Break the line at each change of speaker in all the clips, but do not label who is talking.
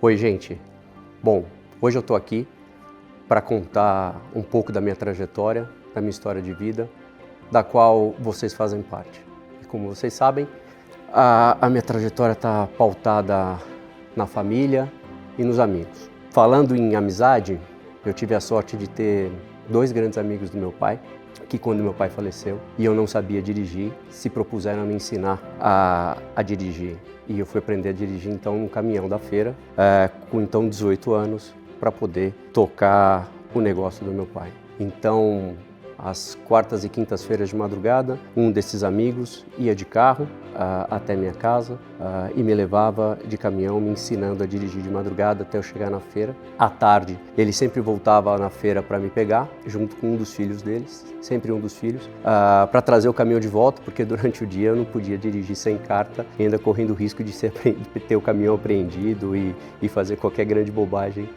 Oi, gente. Bom, hoje eu estou aqui para contar um pouco da minha trajetória, da minha história de vida, da qual vocês fazem parte. E como vocês sabem, a minha trajetória está pautada na família e nos amigos. Falando em amizade, eu tive a sorte de ter dois grandes amigos do meu pai, que quando meu pai faleceu e eu não sabia dirigir, se propuseram a me ensinar a dirigir. E eu fui aprender a dirigir então num caminhão da feira, com então 18 anos, para poder tocar o negócio do meu pai. Então, às quartas e quintas-feiras de madrugada, um desses amigos ia de carro até minha casa e me levava de caminhão, me ensinando a dirigir de madrugada até eu chegar na feira. À tarde, ele sempre voltava na feira para me pegar, junto com um dos filhos deles, sempre um dos filhos, para trazer o caminhão de volta, porque durante o dia eu não podia dirigir sem carta, ainda correndo o risco de ter o caminhão apreendido e fazer qualquer grande bobagem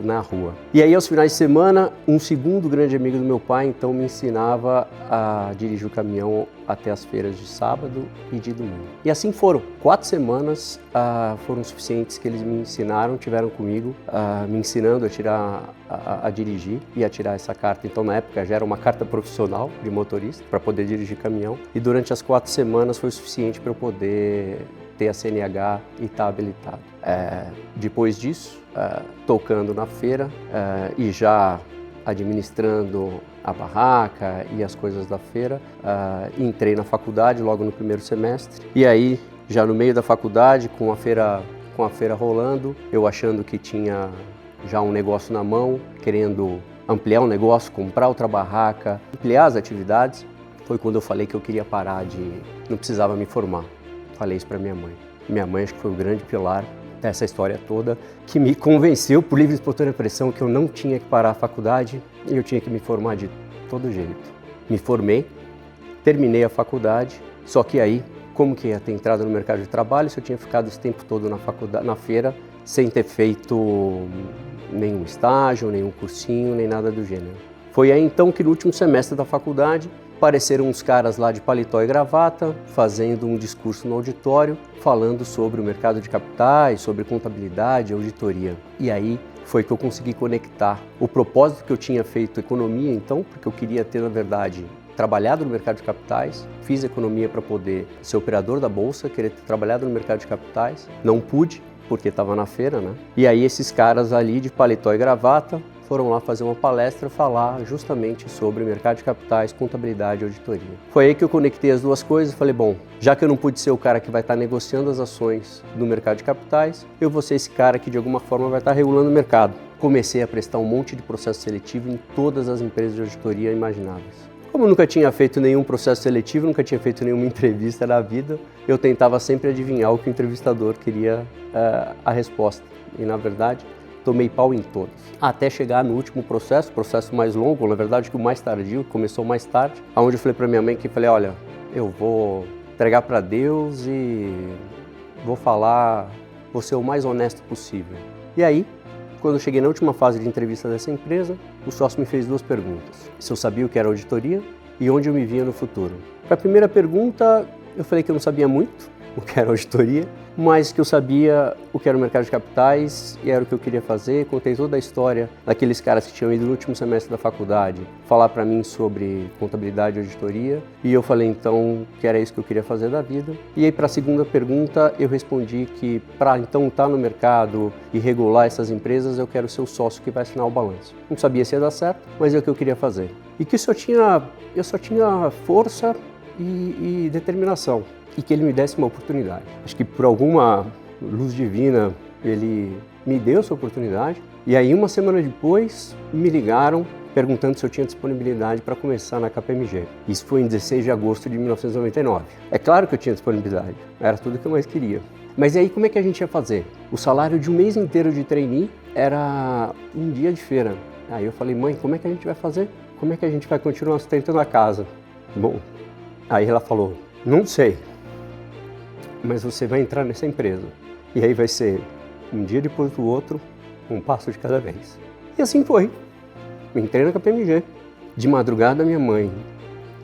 na rua. E aí, aos finais de semana, um segundo grande amigo do meu pai, então, me ensinava a dirigir o caminhão até as feiras de sábado e de domingo. E assim foram. 4 semanas foram suficientes que eles me ensinaram, tiveram comigo, me ensinando a dirigir e a tirar essa carta. Então, na época, já era uma carta profissional de motorista para poder dirigir caminhão. E durante as 4 semanas foi suficiente para eu poder ter a CNH e estar habilitado. Depois disso, tocando na feira e já administrando a barraca e as coisas da feira, entrei na faculdade logo no primeiro semestre. E aí, já no meio da faculdade, com a feira rolando, eu achando que tinha já um negócio na mão, querendo ampliar o negócio, comprar outra barraca, ampliar as atividades, foi quando eu falei que eu queria parar não precisava me formar. Falei isso para minha mãe. Minha mãe acho que foi o grande pilar dessa história toda, que me convenceu por livre e espontânea pressão que eu não tinha que parar a faculdade e eu tinha que me formar de todo jeito. Me formei, terminei a faculdade, só que aí, como que ia ter entrado no mercado de trabalho se eu tinha ficado esse tempo todo na feira, sem ter feito nenhum estágio, nenhum cursinho, nem nada do gênero. Foi aí então que no último semestre da faculdade, apareceram uns caras lá de paletó e gravata, fazendo um discurso no auditório, falando sobre o mercado de capitais, sobre contabilidade, auditoria. E aí foi que eu consegui conectar o propósito que eu tinha feito economia, então, porque eu queria ter, na verdade, trabalhado no mercado de capitais, fiz economia para poder ser operador da bolsa, querer ter trabalhado no mercado de capitais, não pude, porque estava na feira, né? E aí esses caras ali de paletó e gravata foram lá fazer uma palestra, falar justamente sobre mercado de capitais, contabilidade e auditoria. Foi aí que eu conectei as duas coisas e falei, bom, já que eu não pude ser o cara que vai estar negociando as ações do mercado de capitais, eu vou ser esse cara que de alguma forma vai estar regulando o mercado. Comecei a prestar um monte de processo seletivo em todas as empresas de auditoria imagináveis. Como eu nunca tinha feito nenhum processo seletivo, nunca tinha feito nenhuma entrevista na vida, eu tentava sempre adivinhar o que o entrevistador queria a resposta. E na verdade, tomei pau em todos. Até chegar no último processo mais longo, na verdade que o mais tardio, que começou mais tarde, onde eu falei para minha mãe que falei, olha, eu vou entregar para Deus e vou ser o mais honesto possível. E aí, quando eu cheguei na última fase de entrevista dessa empresa, o sócio me fez 2 perguntas. Se eu sabia o que era auditoria e onde eu me via no futuro. Para a primeira pergunta, eu falei que eu não sabia muito o que era auditoria, mas que eu sabia o que era o mercado de capitais e era o que eu queria fazer. Contei toda a história daqueles caras que tinham ido no último semestre da faculdade falar para mim sobre contabilidade e auditoria, e eu falei então que era isso que eu queria fazer da vida. E aí, para a segunda pergunta, eu respondi que para então estar no mercado e regular essas empresas, eu quero ser o sócio que vai assinar o balanço. Não sabia se ia dar certo, mas é o que eu queria fazer. E que eu só tinha força e determinação, e que ele me desse uma oportunidade. Acho que por alguma luz divina ele me deu essa oportunidade, e aí uma semana depois me ligaram perguntando se eu tinha disponibilidade para começar na KPMG. Isso foi em 16 de agosto de 1999. É claro que eu tinha disponibilidade, era tudo que eu mais queria. Mas e aí como é que a gente ia fazer? O salário de um mês inteiro de trainee era um dia de feira. Aí eu falei, mãe, como é que a gente vai fazer? Como é que a gente vai continuar sustentando a casa? Bom, aí ela falou, não sei, mas você vai entrar nessa empresa. E aí vai ser um dia depois do outro, um passo de cada vez. E assim foi. Entrei na KPMG. De madrugada, minha mãe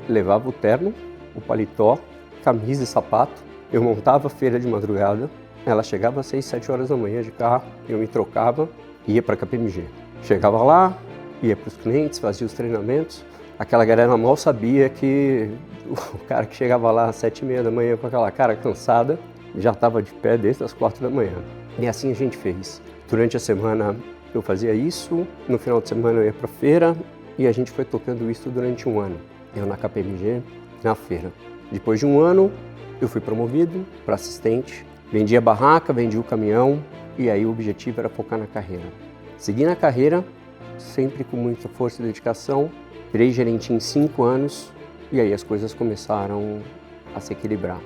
levava o terno, o paletó, camisa e sapato. Eu montava a feira de madrugada, ela chegava às 6, 7 horas da manhã de carro, eu me trocava e ia para a KPMG. Chegava lá, ia para os clientes, fazia os treinamentos. Aquela galera mal sabia que o cara que chegava lá às 7h30 da manhã com aquela cara cansada, já estava de pé desde as 4 da manhã. E assim a gente fez. Durante a semana eu fazia isso, no final de semana eu ia para a feira e a gente foi tocando isso durante um ano. Eu na KPMG, na feira. Depois de um ano, eu fui promovido para assistente, vendi a barraca, vendi o caminhão e aí o objetivo era focar na carreira. Segui na carreira, sempre com muita força e dedicação, virei gerente em 5 anos e aí as coisas começaram a se equilibrar.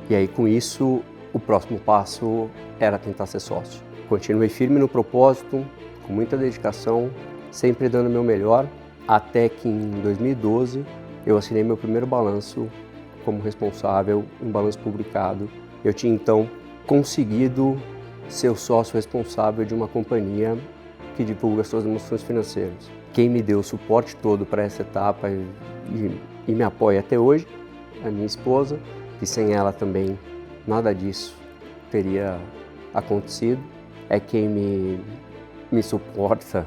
E aí com isso, o próximo passo era tentar ser sócio. Continuei firme no propósito, com muita dedicação, sempre dando o meu melhor, até que em 2012 eu assinei meu primeiro balanço como responsável, um balanço publicado. Eu tinha então conseguido ser o sócio responsável de uma companhia que divulga suas demonstrações financeiras. Quem me deu o suporte todo para essa etapa e me apoia até hoje, a minha esposa, que sem ela também nada disso teria acontecido. É quem me suporta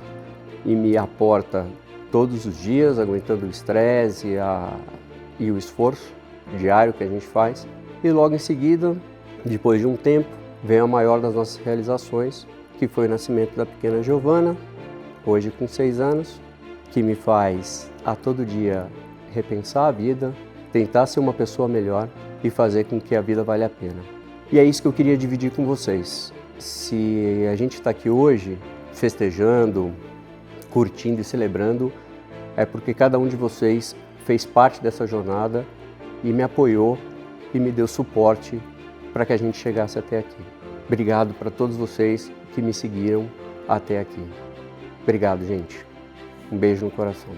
e me aporta todos os dias, aguentando o estresse e o esforço diário que a gente faz. E logo em seguida, depois de um tempo, vem a maior das nossas realizações, que foi o nascimento da pequena Giovana, hoje com 6 anos, que me faz a todo dia repensar a vida, tentar ser uma pessoa melhor e fazer com que a vida valha a pena. E é isso que eu queria dividir com vocês. Se a gente está aqui hoje festejando, curtindo e celebrando, é porque cada um de vocês fez parte dessa jornada e me apoiou e me deu suporte para que a gente chegasse até aqui. Obrigado para todos vocês que me seguiram até aqui. Obrigado, gente. Um beijo no coração.